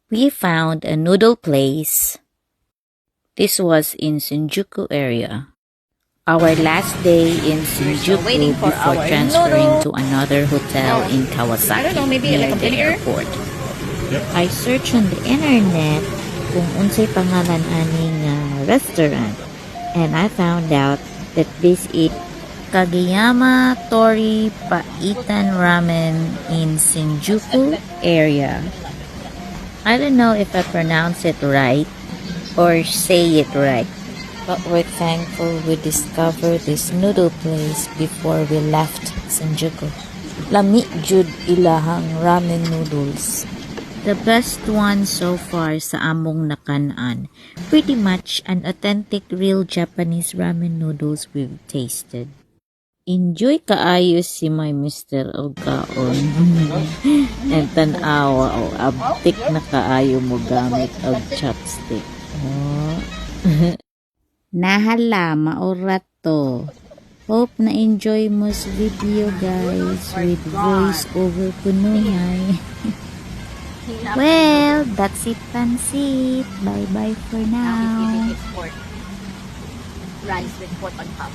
We found a noodle place. This was in Shinjuku area. Our last day in Shinjuku before transferring to another hotel in Kawasaki near the airport. I searched on the internet kung unsay pangalan aning restaurant, and I found out that this is Kageyama Tori Paitan Ramen in Shinjuku area. I don't know if I pronounce it right or say it right, but we're thankful we discovered this noodle place before we left Shinjuku. Lami jud ilahang ramen noodles. The best one so far sa among nakanaan. Pretty much an authentic real Japanese ramen noodles we've tasted. Enjoy kaayo si my Mr. Ogkaon. And tanawa o abtik na kaayo mo gamit og chopstick. Oh. Nahala, maorat to. Hope na enjoy mo sa video guys with voice over punuhay. Well, that's it, Pansit. Bye-bye for now. Rice with pork on top.